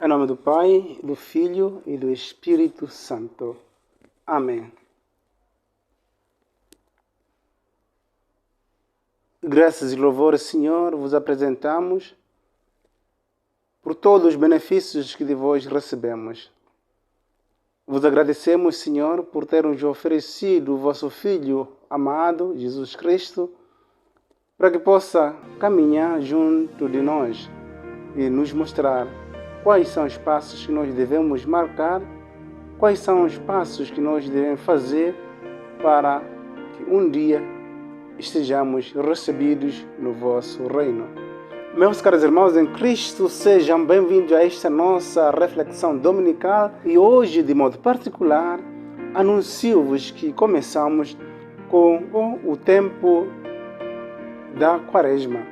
Em nome do Pai, do Filho e do Espírito Santo. Amém. Graças e louvores, Senhor, vos apresentamos por todos os benefícios que de vós recebemos. Vos agradecemos, Senhor, por ter nos oferecido o vosso Filho amado, Jesus Cristo, para que possa caminhar junto de nós e nos mostrar quais são os passos que nós devemos marcar, quais são os passos que nós devemos fazer para que um dia estejamos recebidos no vosso reino. Meus caros irmãos em Cristo, sejam bem-vindos a esta nossa reflexão dominical e hoje, de modo particular, anuncio-vos que começamos com o tempo da Quaresma.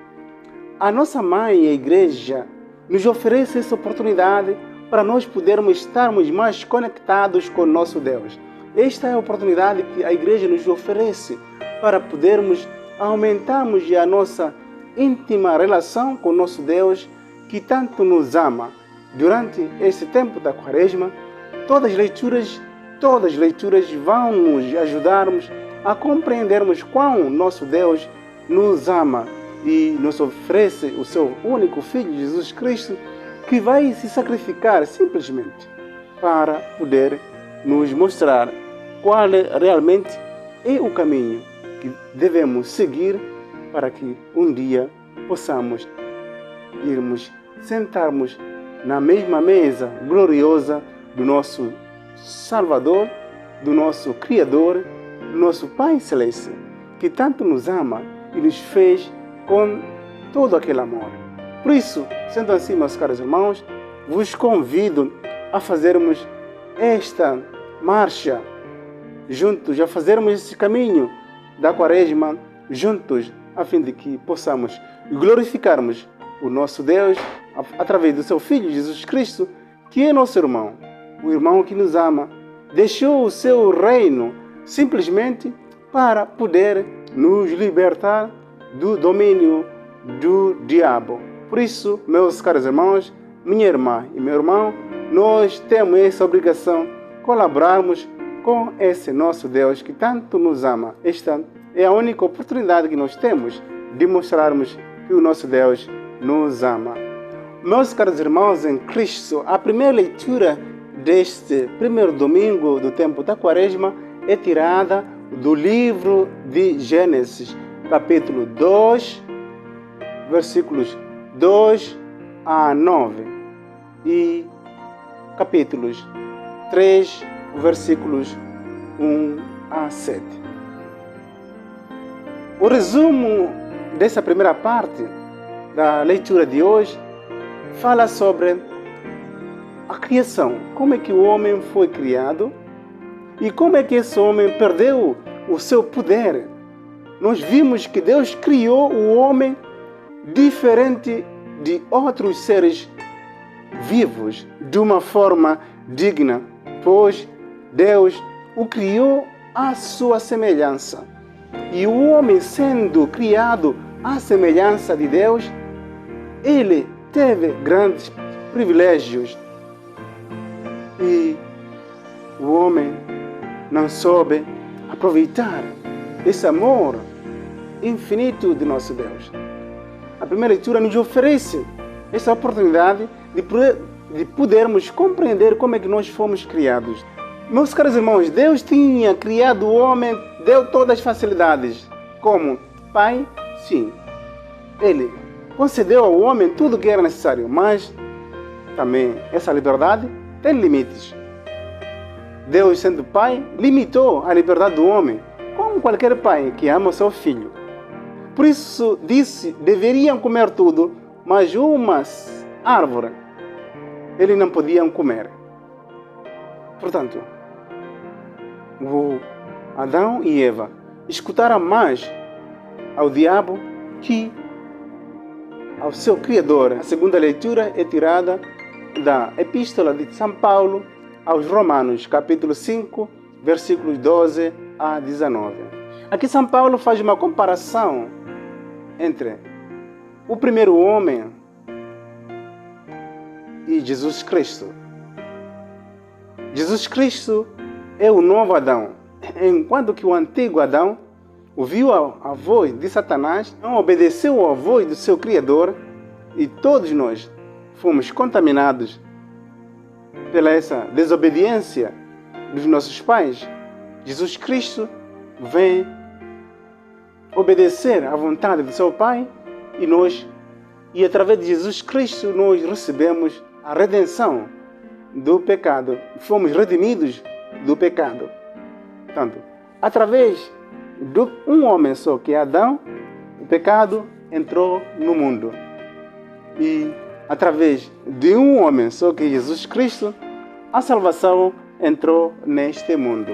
A nossa mãe, a Igreja, nos oferece essa oportunidade para nós podermos estarmos mais conectados com o nosso Deus. Esta é a oportunidade que a Igreja nos oferece para podermos aumentarmos a nossa íntima relação com o nosso Deus, que tanto nos ama. Durante esse tempo da Quaresma, todas as leituras vão nos ajudarmos a compreendermos quão nosso Deus nos ama e nos oferece o seu único Filho, Jesus Cristo, que vai se sacrificar simplesmente para poder nos mostrar qual realmente é o caminho que devemos seguir para que um dia possamos sentarmos na mesma mesa gloriosa do nosso Salvador, do nosso Criador, do nosso Pai Celeste, que tanto nos ama e nos fez com todo aquele amor. Por isso, sendo assim, meus caros irmãos, vos convido a fazermos esta marcha juntos, a fazermos esse caminho da Quaresma juntos, a fim de que possamos glorificarmos o nosso Deus através do seu Filho Jesus Cristo, que é nosso irmão, o irmão que nos ama, deixou o seu reino simplesmente para poder nos libertar do domínio do diabo. Por isso, meus caros irmãos, minha irmã e meu irmão, nós temos essa obrigação de colaborarmos com esse nosso Deus que tanto nos ama. Esta é a única oportunidade que nós temos de mostrarmos que o nosso Deus nos ama. Meus caros irmãos em Cristo, a primeira leitura deste primeiro domingo do tempo da Quaresma é tirada do livro de Gênesis, capítulo 2, versículos 2 a 9 e capítulos 3, versículos 1 a 7. O resumo dessa primeira parte da leitura de hoje fala sobre a criação, como é que o homem foi criado e como é que esse homem perdeu o seu poder. Nós vimos que Deus criou o homem diferente de outros seres vivos, de uma forma digna, pois Deus o criou à sua semelhança. E o homem, sendo criado à semelhança de Deus, ele teve grandes privilégios. E o homem não soube aproveitar esse amor infinito de nosso Deus. A primeira leitura nos oferece essa oportunidade de podermos compreender como é que nós fomos criados. Meus caros irmãos, Deus tinha criado o homem, deu todas as facilidades. Como Pai, sim, Ele concedeu ao homem tudo o que era necessário, mas também essa liberdade tem limites. Deus, sendo Pai, limitou a liberdade do homem, como qualquer pai que ama o seu filho. Por isso disse, deveriam comer tudo, mas uma árvore eles não podiam comer. Portanto, Adão e Eva escutaram mais ao diabo que ao seu Criador. A segunda leitura é tirada da Epístola de São Paulo aos Romanos, capítulo 5, versículos 12 a 19. Aqui São Paulo faz uma comparação entre o primeiro homem e Jesus Cristo. Jesus Cristo é o novo Adão. Enquanto que o antigo Adão ouviu a voz de Satanás, não obedeceu à voz do seu Criador, e todos nós fomos contaminados pela essa desobediência dos nossos pais. Jesus Cristo vem obedecer à vontade do seu Pai e através de Jesus Cristo nós recebemos a redenção do pecado. Fomos redimidos do pecado. Portanto, através de um homem só, que é Adão, o pecado entrou no mundo. E através de um homem só, que é Jesus Cristo, a salvação entrou neste mundo.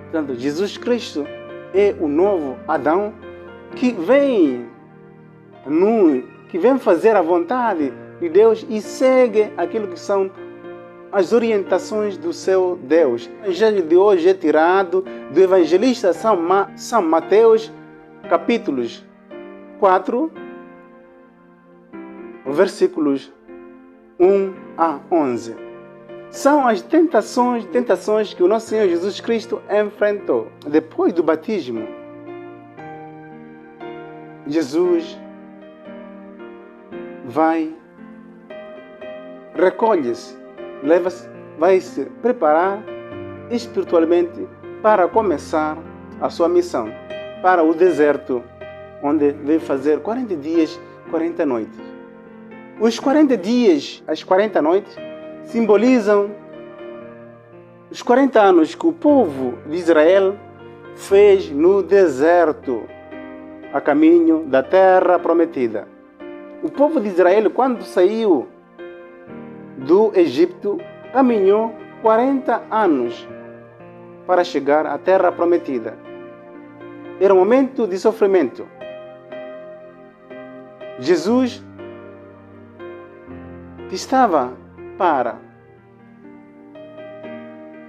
Portanto, Jesus Cristo é o novo Adão que vem fazer a vontade de Deus e segue aquilo que são as orientações do seu Deus. O evangelho de hoje é tirado do evangelista São Mateus, capítulos 4, versículos 1 a 11. São as tentações que o nosso Senhor Jesus Cristo enfrentou. Depois do batismo, Jesus recolhe-se, vai se preparar espiritualmente para começar a sua missão, para o deserto, onde veio fazer 40 dias, 40 noites. Os 40 dias, as 40 noites, simbolizam os 40 anos que o povo de Israel fez no deserto, a caminho da terra prometida. O povo de Israel, quando saiu do Egito, caminhou 40 anos para chegar à terra prometida. Era um momento de sofrimento. Jesus, que estava para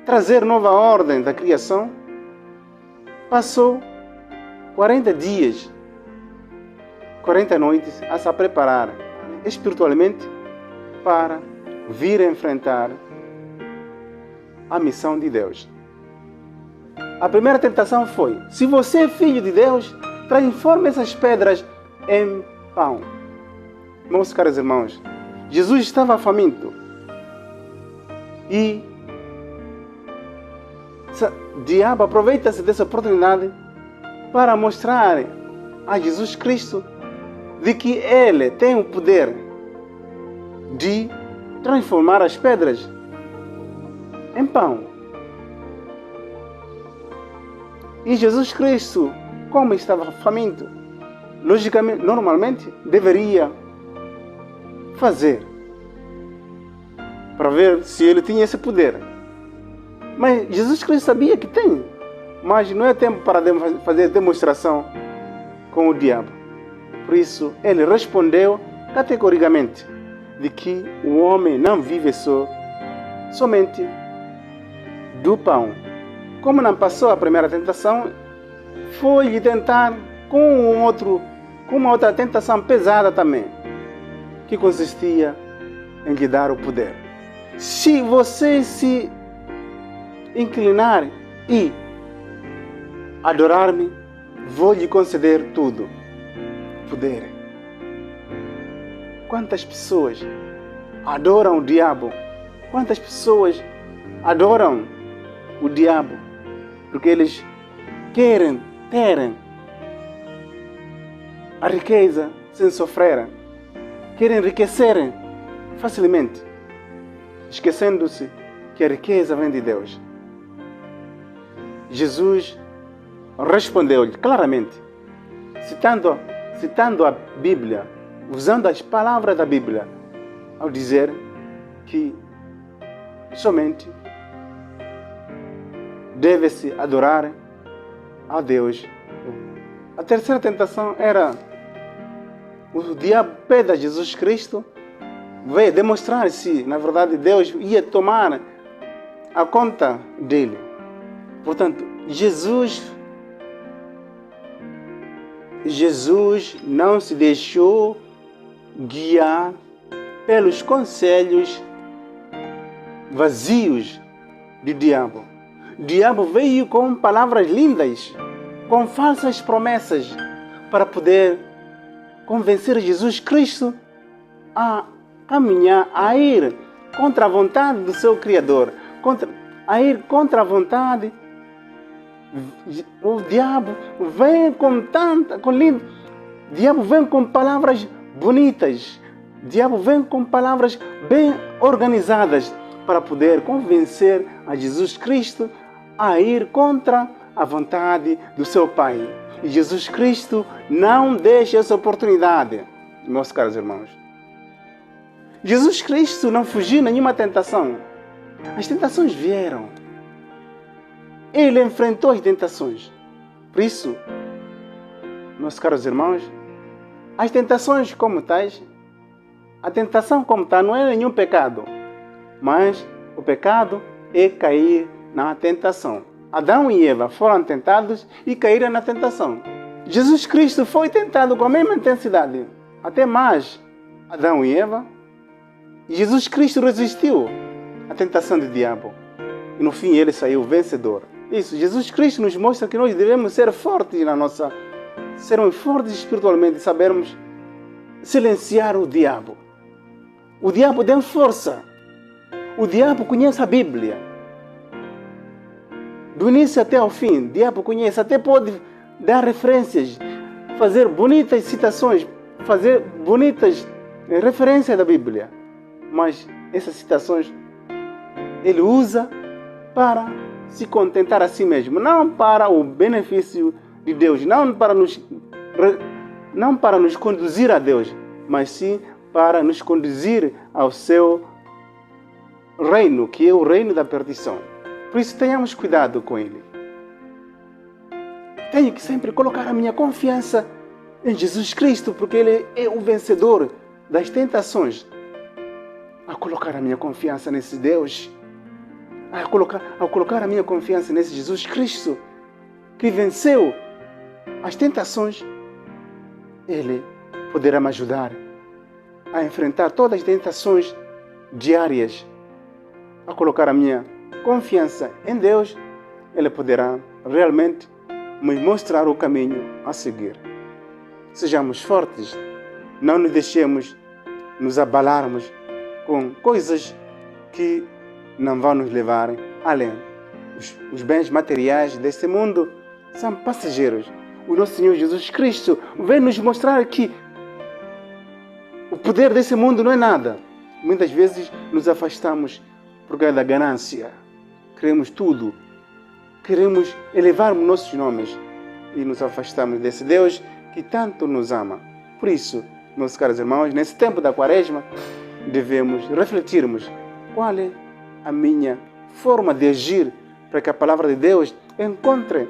trazer nova ordem da criação, passou 40 dias, 40 noites a se preparar espiritualmente para vir enfrentar a missão de Deus. A primeira tentação foi: se você é filho de Deus, transforme essas pedras em pão. Meus caros irmãos, Jesus estava faminto e o diabo aproveita-se dessa oportunidade para mostrar a Jesus Cristo de que Ele tem o poder de transformar as pedras em pão. E Jesus Cristo, como estava faminto, logicamente, normalmente, deveria fazer para ver se ele tinha esse poder. Mas Jesus Cristo sabia que tem, mas não é tempo para fazer demonstração com o diabo. Por isso, ele respondeu categoricamente de que o homem não vive somente do pão. Como não passou a primeira tentação, foi tentar com uma outra tentação pesada também, que consistia em lhe dar o poder. Se você se inclinar e adorar-me, vou lhe conceder tudo. Poder. Quantas pessoas adoram o diabo? Quantas pessoas adoram o diabo? Porque eles querem ter a riqueza sem sofrer. Querem enriquecer facilmente, esquecendo-se que a riqueza vem de Deus. Jesus respondeu-lhe claramente, citando a Bíblia, usando as palavras da Bíblia, ao dizer que somente deve-se adorar a Deus. A terceira tentação era: o diabo pede a Jesus Cristo, veio demonstrar se, na verdade, Deus ia tomar a conta dele. Portanto, Jesus não se deixou guiar pelos conselhos vazios do diabo. O diabo veio com palavras lindas, com falsas promessas, para poder convencer Jesus Cristo a caminhar, a ir contra a vontade do seu Criador, a ir contra a vontade. O diabo vem o diabo vem com palavras bonitas, o diabo vem com palavras bem organizadas para poder convencer a Jesus Cristo a ir contra a vontade do seu Pai. E Jesus Cristo não deixa essa oportunidade, meus caros irmãos. Jesus Cristo não fugiu nenhuma tentação. As tentações vieram. Ele enfrentou as tentações. Por isso, meus caros irmãos, as tentações como tais, a tentação como tal não é nenhum pecado, mas o pecado é cair na tentação. Adão e Eva foram tentados e caíram na tentação. Jesus Cristo foi tentado com a mesma intensidade, até mais Adão e Eva. E Jesus Cristo resistiu à tentação do diabo. E no fim ele saiu vencedor. Isso, Jesus Cristo nos mostra que nós devemos ser fortes sermos fortes espiritualmente, sabermos silenciar o diabo. O diabo tem força. O diabo conhece a Bíblia. Do início até ao fim, o diabo conhece, até pode dar referências, fazer bonitas citações, fazer bonitas referências da Bíblia. Mas essas citações ele usa para se contentar a si mesmo, não para o benefício de Deus, não para nos conduzir a Deus, mas sim para nos conduzir ao seu reino, que é o reino da perdição. Por isso tenhamos cuidado com ele. Tenho que sempre colocar a minha confiança em Jesus Cristo, porque ele é o vencedor das tentações. A colocar a minha confiança nesse Deus, ao colocar a minha confiança nesse Jesus Cristo, que venceu as tentações, ele poderá me ajudar a enfrentar todas as tentações diárias. A colocar a minha confiança em Deus, ele poderá realmente me mostrar o caminho a seguir. Sejamos fortes, não nos deixemos nos abalarmos com coisas que não vão nos levar além. Os bens materiais deste mundo são passageiros. O nosso Senhor Jesus Cristo vem nos mostrar que o poder desse mundo não é nada. Muitas vezes nos afastamos por causa da ganância. Queremos tudo. Queremos elevar nossos nomes e nos afastamos desse Deus que tanto nos ama. Por isso, meus caros irmãos, nesse tempo da Quaresma, devemos refletirmos qual é a minha forma de agir para que a palavra de Deus encontre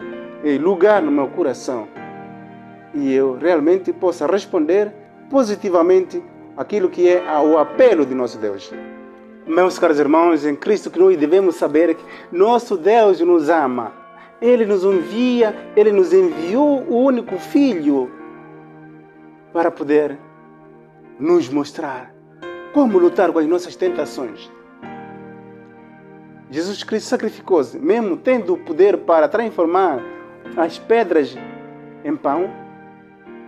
lugar no meu coração e eu realmente possa responder positivamente aquilo que é o apelo de nosso Deus. Meus caros irmãos, em Cristo que nós devemos saber que nosso Deus nos ama. Ele nos enviou o único Filho para poder nos mostrar como lutar com as nossas tentações. Jesus Cristo sacrificou-se, mesmo tendo o poder para transformar as pedras em pão,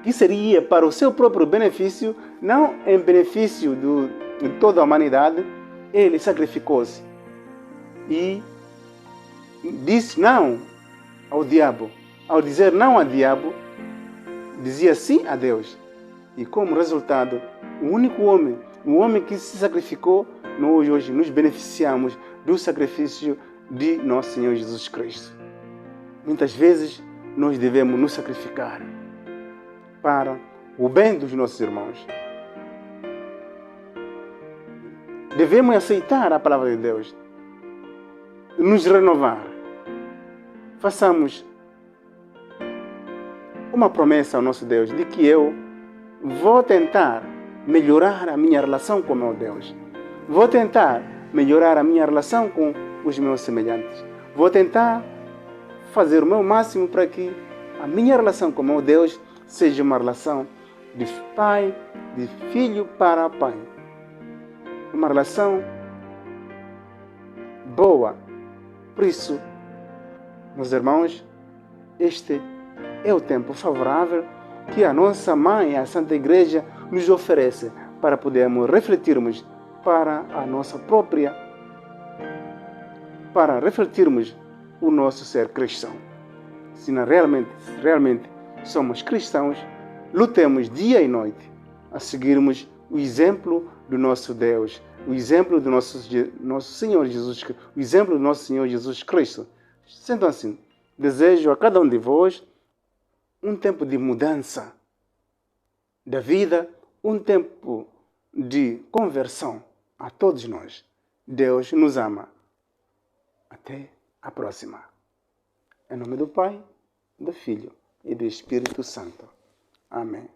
que seria para o seu próprio benefício, não em benefício de toda a humanidade. Ele sacrificou-se e disse não ao diabo. Ao dizer não ao diabo, dizia sim a Deus. E como resultado, o único homem, o homem que se sacrificou, nós hoje nos beneficiamos do sacrifício de nosso Senhor Jesus Cristo. Muitas vezes nós devemos nos sacrificar para o bem dos nossos irmãos. Devemos aceitar a palavra de Deus, nos renovar. Façamos uma promessa ao nosso Deus de que eu vou tentar melhorar a minha relação com o meu Deus. Vou tentar melhorar a minha relação com os meus semelhantes. Vou tentar fazer o meu máximo para que a minha relação com o meu Deus seja uma relação de pai, de filho para pai. uma relação boa. Por isso, meus irmãos, este é o tempo favorável que a nossa Mãe, a Santa Igreja, nos oferece para podermos refletirmos para refletirmos o nosso ser cristão. Se realmente somos cristãos, lutemos dia e noite a seguirmos o exemplo do nosso Deus, o exemplo do nosso Senhor Jesus Cristo, o exemplo do nosso Senhor Jesus Cristo. Sendo assim, desejo a cada um de vós um tempo de mudança da vida, um tempo de conversão a todos nós. Deus nos ama. Até a próxima. Em nome do Pai, do Filho e do Espírito Santo. Amém.